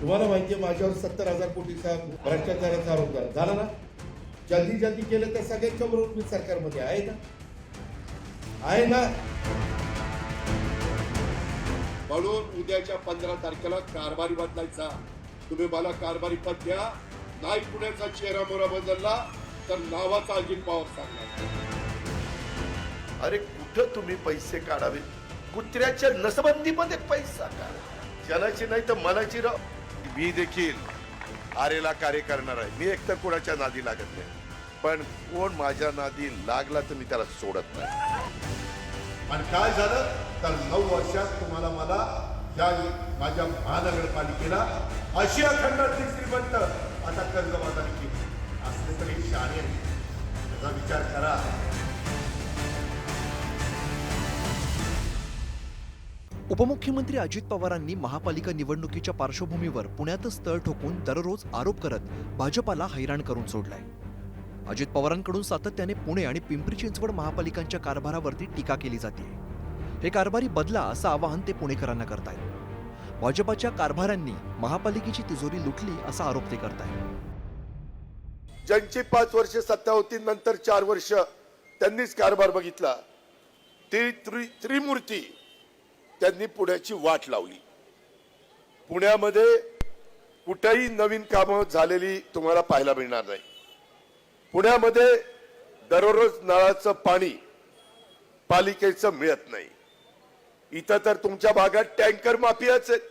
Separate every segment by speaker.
Speaker 1: तुम्हाला माहिती आहे माझ्यावर 70,000 कोटीचा भ्रष्टाचाराचा आरोप झाला ना. जल्दी केलं तर सगळ्यांच्या बरोबर मी सरकारमध्ये आहे ना. म्हणून उद्याच्या 15 तारखेला कारभारी बदलायचा. तुम्ही मला कारभारी पद द्या. नाही पुण्याचा चेहरा मोहरा बदलला तर नावाचा अजित पवार सांगणार.
Speaker 2: अरे कुठं तुम्ही पैसे काढावे? कुत्र्याच्या नसबंदीमध्ये पैसा काढा. जनाची नाही तर मनाची राव. मी देखील आरेला कार्य करणार आहे. मी एकतर कोणाच्या नादी लागत नाही, पण कोण माझ्या नादी लागला तर मी त्याला सोडत नाही.
Speaker 1: पण काय झालं तर 9 वर्षात तुम्हाला मला या माझ्या महानगरपालिकेला आशिया खंडातील श्रीमंत आता कर्जबाजारी केली. असले तरी शहाणे त्याचा विचार करा.
Speaker 3: उपमुख्यमंत्री अजित पवारांनी महापालिका निवडणुकीच्या पार्श्वभूमीवर पुण्यातच तळ ठोकून दररोज आरोप करत भाजपाला हैराण करून सोडलाय. अजित पवारांकडून सातत्याने पुणे आणि पिंपरी चिंचवड महापालिकांच्या कारभारावरती टीका केली जाते. हे कारभारी बदला असं आवाहन ते पुणेकरांना करतायत. भाजपाच्या कारभाऱ्यांनी महापालिकेची तिजोरी लुटली असा आरोप ते करतायत.
Speaker 2: ज्यांची 5 वर्ष सत्ता होती, नंतर 4 वर्ष त्यांनीच कारभार बघितला. ती त्रिमूर्ती त्यांनी पुण्याची वाट लावली. पुण्यामध्ये कुठेही नवीन कामं झालेली तुम्हाला पाहायला मिळणार नाही. पुण्यामध्ये दररोज नळाचं पाणी पालिकेचं मिळत नाही. इथं तर तुमच्या भागात टँकर माफियाच आहेत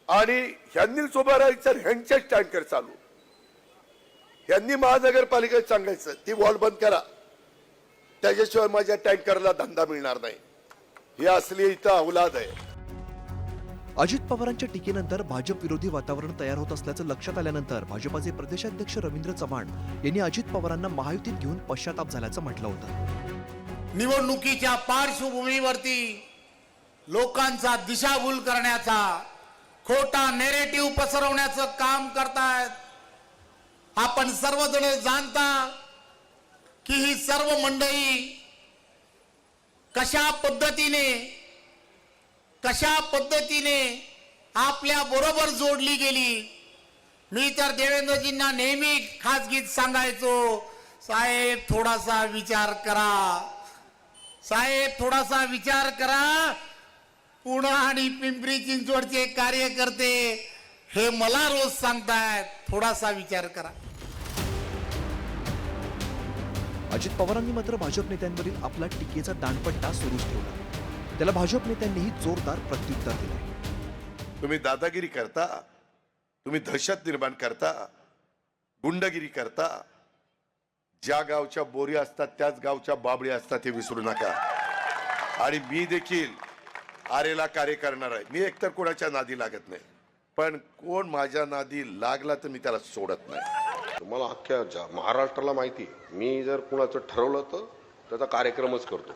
Speaker 2: आणि ह्यांनीच उभं राहायचं, ह्यांचेच टँकर चालू. ह्यांनी महानगरपालिकेत सांगायचं ती वॉल बंद करा, त्याच्याशिवाय माझ्या टँकरला धंदा मिळणार नाही. हे असली इथं औलाद आहे.
Speaker 3: अजित पवारांच्या टीकेनंतर भाजप विरोधी वातावरण तयार होत असल्याचं लक्षात आल्यानंतर भाजपाचे प्रदेशाध्यक्ष रवींद्र चव्हाण यांनी अजित पवारांना महायुतीत घेऊन पश्चाताप झाल्याचं म्हटलं होतं.
Speaker 4: निवडणुकीच्या पार्श्वभूमीवरती लोकांचा दिशाभूल करण्याचा, खोटा नेरेटिव्ह पसरवण्याचं काम करतायत. आपण सर्वजण जाणता की ही सर्व मंडळी कशा पद्धतीने आपल्या बरोबर जोडली गेली. मी तर देवेंद्रजींना नेहमी खासगीत सांगायचो, साहेब थोडासा विचार करा, साहेब थोडासा विचार करा. पुणे आणि पिंपरी चिंचवडचे कार्यकर्ते हे मला रोज सांगतायत, थोडासा विचार करा.
Speaker 3: अजित पवारांनी मात्र भाजप नेत्यांवरील आपला टीकेचा दांडपट्टा सुरूच ठेवला. त्याला भाजप नेत्यांनीही जोरदार प्रत्युत्तर दिले.
Speaker 2: तुम्ही दादागिरी करता, तुम्ही दहशत निर्माण करता, गुंडगिरी करता. ज्या गावच्या बोरी असतात त्याच गावच्या बाबळी असतात हे विसरू नका. आणि मी देखील आरेला कार्य करणार आहे. मी एकतर कोणाच्या नादी लागत नाही, पण कोण माझ्या नादी लागला तर मी त्याला सोडत नाही.
Speaker 5: तुम्हाला अख्ख्या महाराष्ट्राला माहिती, मी जर कुणाचं ठरवलं तर त्याचा कार्यक्रमच करतो.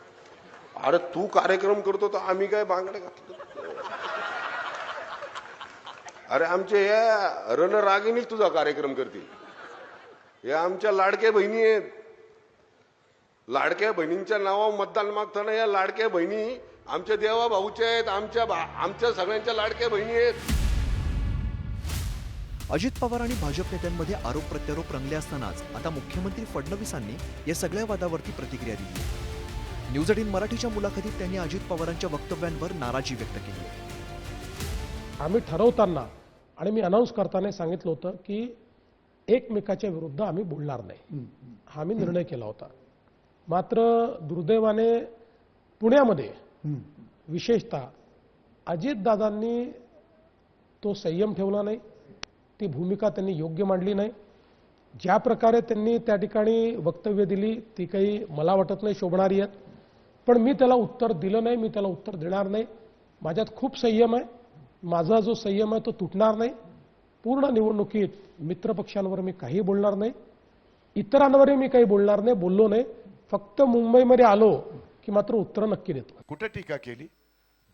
Speaker 5: अरे तू कार्यक्रम करतो तर आम्ही काय बांगडे घातलं? अरे आमचे या रणरागिणी तुझा कार्यक्रम करतील. या आमच्या लाडक्या बहिणी आहेत. लाडक्या बहिणींच्या नावावर मतदान मागताना या लाडक्या बहिणी आमच्या देवा भाऊच्या आहेत, आमच्या सगळ्यांच्या लाडक्या बहिणी आहेत.
Speaker 3: अजित पवार आणि भाजप नेत्यांमध्ये आरोप प्रत्यारोप रंगले असतानाच आता मुख्यमंत्री फडणवीसांनी या सगळ्या वादावरती प्रतिक्रिया दिली. न्यूज 18 मराठीच्या मुलाखतीत त्यांनी अजित पवारांच्या वक्तव्यांवर नाराजी व्यक्त केली.
Speaker 6: आम्ही ठरवताना आणि मी अनाऊन्स करताना सांगितलं होतं की एकमेकाच्या विरुद्ध आम्ही बोलणार नाही, हा आम्ही निर्णय केला होता. मात्र दुर्दैवाने पुण्यामध्ये विशेषतः अजितदादांनी तो संयम ठेवला नाही, ती भूमिका त्यांनी योग्य मांडली नाही. ज्या प्रकारे त्यांनी त्या ठिकाणी वक्तव्य दिली ती काही मला वाटत नाही शोभणारी आहेत. पण मी त्याला उत्तर दिलं नाही, मी त्याला उत्तर देणार नाही. माझ्यात खूप संयम आहे. माझा जो संयम आहे तो तुटणार नाही. पूर्ण निवडणुकीत मित्रपक्षांवर मी काही बोलणार नाही, इतरांवरही मी काही बोलणार नाही, बोललो नाही. फक्त मुंबईमध्ये आलो की मात्र उत्तर नक्की देतो.
Speaker 2: कुठे टीका केली?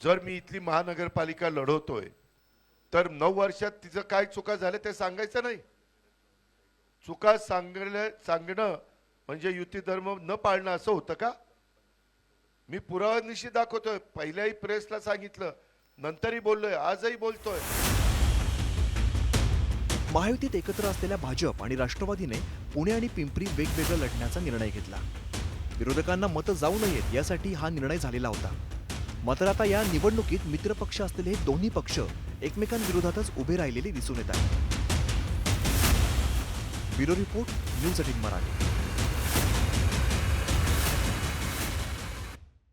Speaker 2: जर मी इथली महानगरपालिका लढवतोय तर 9 वर्षात तिचं काय चुका झाल्या ते सांगायचं नाही. चुका सांगणं म्हणजे युती धर्म न पाळणं असं होतं का? मी पुराव्यानिशी दाखवतोय. पहिल्याही प्रेसला सांगितलं, नंतरही बोललोय, आजही बोलतोय.
Speaker 3: महायुतीत एकत्र असलेल्या भाजप आणि राष्ट्रवादीने पुणे आणि पिंपरी वेगवेगळं लढण्याचा निर्णय घेतला. विरोधकांना मतं जाऊ नयेत यासाठी हा निर्णय झालेला होता. मात्र आता या निवडणुकीत मित्रपक्ष असलेले हे दोन्ही पक्ष एकमेकांविरोधातच उभे राहिलेले दिसून येत आहेत. Bureau report, news 18 Marathi.